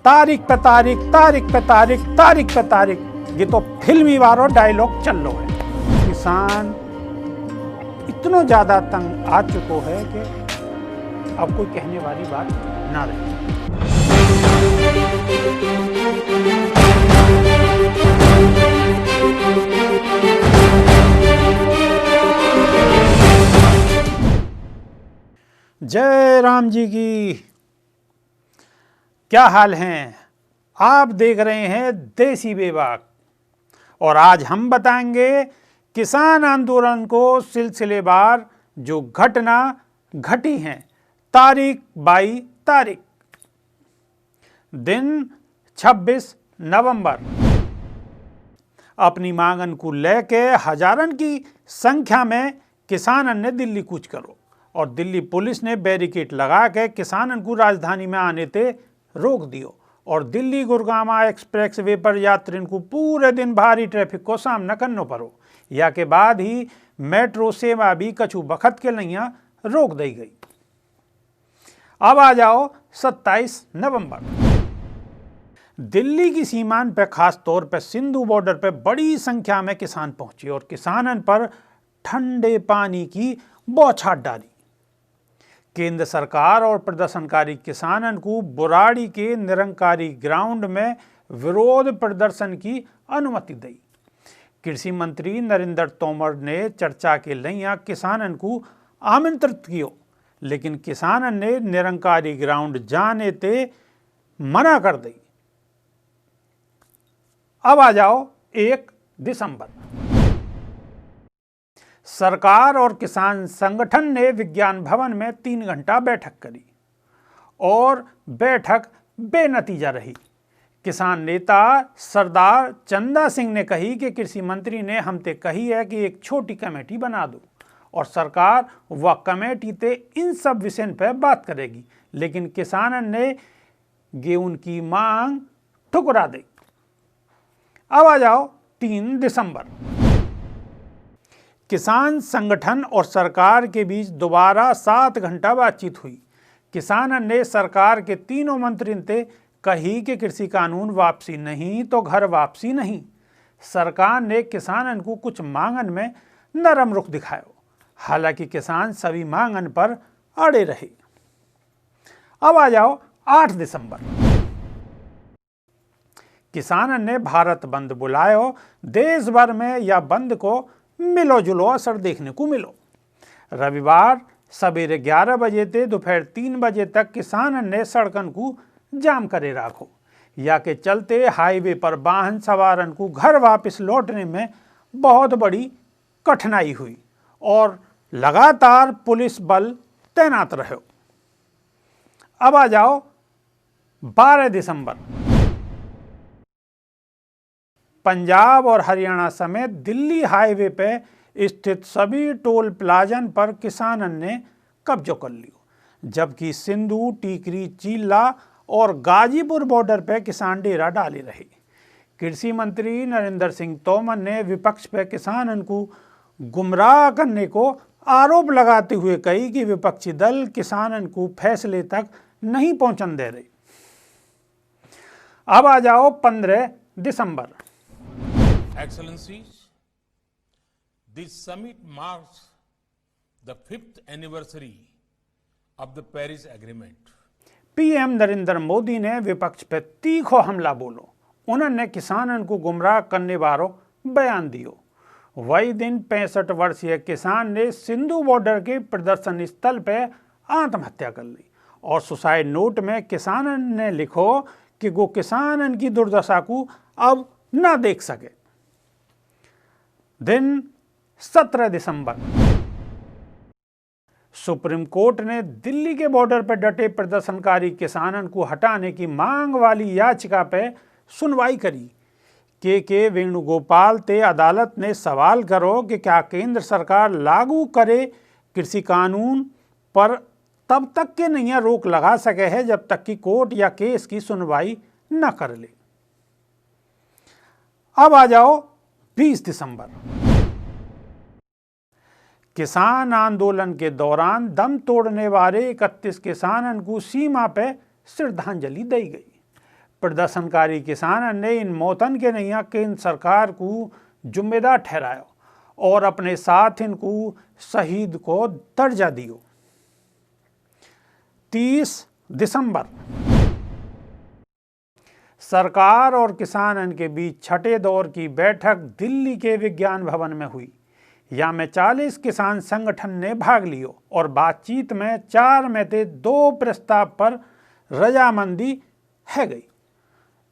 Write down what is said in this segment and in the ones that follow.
तारीख पे तारीख, तारीख पे तारीख, तारीख पे तारीख, ये तो फिल्मी वारो डायलॉग चल लो है। किसान इतना ज्यादा तंग आ चुको है कि अब कोई कहने वाली बात ना रही। जय राम जी की। क्या हाल हैं? आप देख रहे हैं देसी बेबाक और आज हम बताएंगे किसान आंदोलन को सिलसिलेवार जो घटना घटी हैं। तारीख बाई तारीख, दिन 26 नवंबर। अपनी मांगन को लेके हजारन की संख्या में किसानन ने दिल्ली कूच करो और दिल्ली पुलिस ने बैरिकेड लगा के किसानन को राजधानी में आने ते रोक दियो और दिल्ली गुरुग्राम एक्सप्रेस वे पर यात्रियों को पूरे दिन भारी ट्रैफिक को सामना करना पड़ो। या के बाद ही मेट्रो सेवा भी कछु बखत के लिए रोक दी गई। अब आ जाओ 27 नवंबर। दिल्ली की सीमान पर खास तौर पर सिंधु बॉर्डर पर बड़ी संख्या में किसान पहुंचे और किसानन पर ठंडे पानी की बौछार डाली। केंद्र सरकार और प्रदर्शनकारी किसानन को बुराड़ी के निरंकारी ग्राउंड में विरोध प्रदर्शन की अनुमति दी। कृषि मंत्री नरेंद्र तोमर ने चर्चा के लिए किसानन को आमंत्रित किया, लेकिन किसानन ने निरंकारी ग्राउंड जाने ते मना कर दी। अब आ जाओ 1 दिसंबर। सरकार और किसान संगठन ने विज्ञान भवन में 3 घंटा बैठक करी और बैठक बेनतीजा रही। किसान नेता सरदार चंदा सिंह ने कही कि कृषि मंत्री ने हमसे कही है कि एक छोटी कमेटी बना दो और सरकार वह कमेटी ते इन सब विषय पर बात करेगी, लेकिन किसानन ने उनकी मांग ठुकरा दी। अब आ जाओ 3 दिसंबर। किसान संगठन और सरकार के बीच दोबारा 7 घंटा बातचीत हुई। किसानन ने सरकार के तीनों मंत्रियों से कही कि कृषि कानून वापसी नहीं तो घर वापसी नहीं। सरकार ने किसानन को कुछ मांगन में नरम रुख दिखाया, हालांकि किसान सभी मांगन पर अड़े रहे। अब आ जाओ 8 दिसंबर। किसानन ने भारत बंद बुलायो। देश भर में यह बंद को मिलो जुलो असर देखने को मिलो। रविवार सवेरे 11 बजे से दोपहर 3 बजे तक किसानन ने सड़कन को जाम करे रखो। या के चलते हाईवे पर वाहन सवारन को घर वापस लौटने में बहुत बड़ी कठिनाई हुई और लगातार पुलिस बल तैनात रहे। अब आ जाओ 12 दिसंबर। पंजाब और हरियाणा समेत दिल्ली हाईवे पे स्थित सभी टोल प्लाजन पर किसानन ने कब्जा कर लिया, जबकि सिंधु, टीकरी, चीला और गाजीपुर बॉर्डर पे किसान डेरा डाले रहे। कृषि मंत्री नरेंद्र सिंह तोमर ने विपक्ष पे किसानन को गुमराह करने को आरोप लगाते हुए कही कि विपक्षी दल किसानन को फैसले तक नहीं पहुंचने दे रहे। अब आ जाओ 15 दिसंबर। Excellencies, this summit marks the 5th anniversary of the Paris Agreement. PM Narendra Modi ने विपक्ष पर तीखो हमला बोलो। उन्होंने किसानन को गुमराह करने वालों बयान दियो। वही दिन 65 वर्षीय किसान ने सिंधु बॉर्डर के प्रदर्शन स्थल पर आत्महत्या कर ली और सुसाइड नोट में किसानन ने लिखो कि वो किसानन की दुर्दशा को अब न देख सके। दिन 17 दिसंबर। सुप्रीम कोर्ट ने दिल्ली के बॉर्डर पर डटे प्रदर्शनकारी किसानन को हटाने की मांग वाली याचिका पर सुनवाई करी। के वेणुगोपाल ते अदालत ने सवाल करो कि क्या केंद्र सरकार लागू करे कृषि कानून पर तब तक के नहीं रोक लगा सके है जब तक कि कोर्ट या केस की सुनवाई न कर ले। अब आ जाओ 20 दिसंबर। किसान आंदोलन के दौरान दम तोड़ने वाले 31 किसानन को सीमा पे श्रद्धांजलि दी गई। प्रदर्शनकारी किसान ने इन मौतन के नैया केंद्र सरकार को जिम्मेदार ठहराया और अपने साथ इनको शहीद को दर्जा दियो। 30 दिसंबर सरकार और किसानन के बीच छठे दौर की बैठक दिल्ली के विज्ञान भवन में हुई। या में 40 किसान संगठन ने भाग लियो और बातचीत में 4 में से 2 प्रस्ताव पर रजामंदी है गई।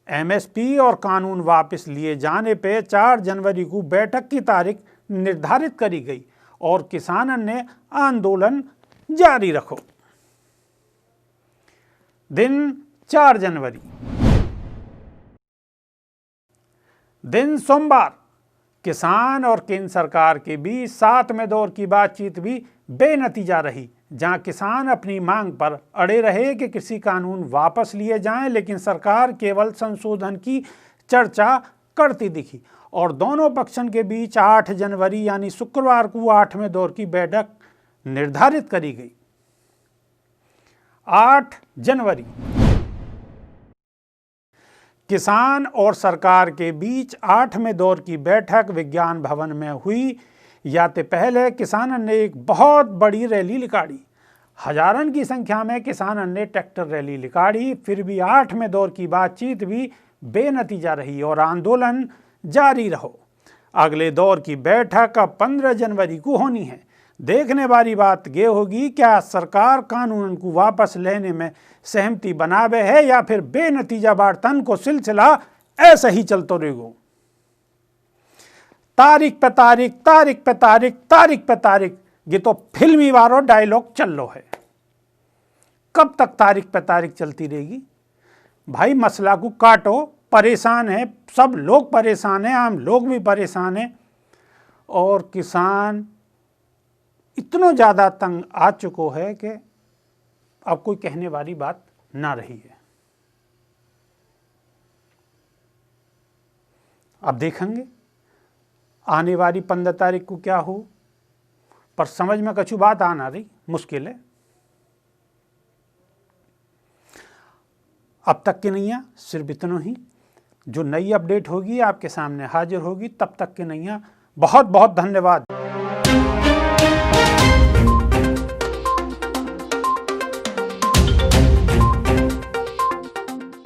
एमएसपी और कानून वापस लिए जाने पे 4 जनवरी को बैठक की तारीख निर्धारित करी गई और किसानन ने आंदोलन जारी रखो। दिन 4 जनवरी दिन सोमवार किसान और केंद्र सरकार के बीच 7वें दौर की बातचीत भी बेनतीजा रही, जहां किसान अपनी मांग पर अड़े रहे कि कृषि कानून वापस लिए जाएं, लेकिन सरकार केवल संशोधन की चर्चा करती दिखी और दोनों पक्षों के बीच 8 जनवरी यानी शुक्रवार को 8वें दौर की बैठक निर्धारित करी गई। 8 जनवरी किसान और सरकार के बीच 8वें दौर की बैठक विज्ञान भवन में हुई। याते पहले किसानन ने एक बहुत बड़ी रैली निकाली। हजारन की संख्या में किसानन ने ट्रैक्टर रैली निकाली। फिर भी 8वें दौर की बातचीत भी बेनतीजा रही और आंदोलन जारी रहो। अगले दौर की बैठक अब 15 जनवरी को होनी है। देखने वाली बात यह होगी क्या सरकार कानून को वापस लेने में सहमति बनावे है या फिर बेनतीजा वार्तन को सिलसिला ऐसा ही चलता रहेगा। तारीख पे तारीख, तारीख पे तारीख, तारीख पे तारीख, ये तो फिल्मी वारो डायलॉग चल लो है। कब तक तारीख पे तारीख चलती रहेगी भाई? मसला को काटो। परेशान है, सब लोग परेशान हैं, आम लोग भी परेशान हैं और किसान इतना ज़्यादा तंग आ चुको है कि अब कोई कहने वाली बात ना रही है। अब देखेंगे आने वाली 15 तारीख को क्या हो, पर समझ में कछु बात आना रही मुश्किल है। अब तक के नैया सिर्फ इतना ही। जो नई अपडेट होगी आपके सामने हाजिर होगी। तब तक के नैया बहुत बहुत धन्यवाद।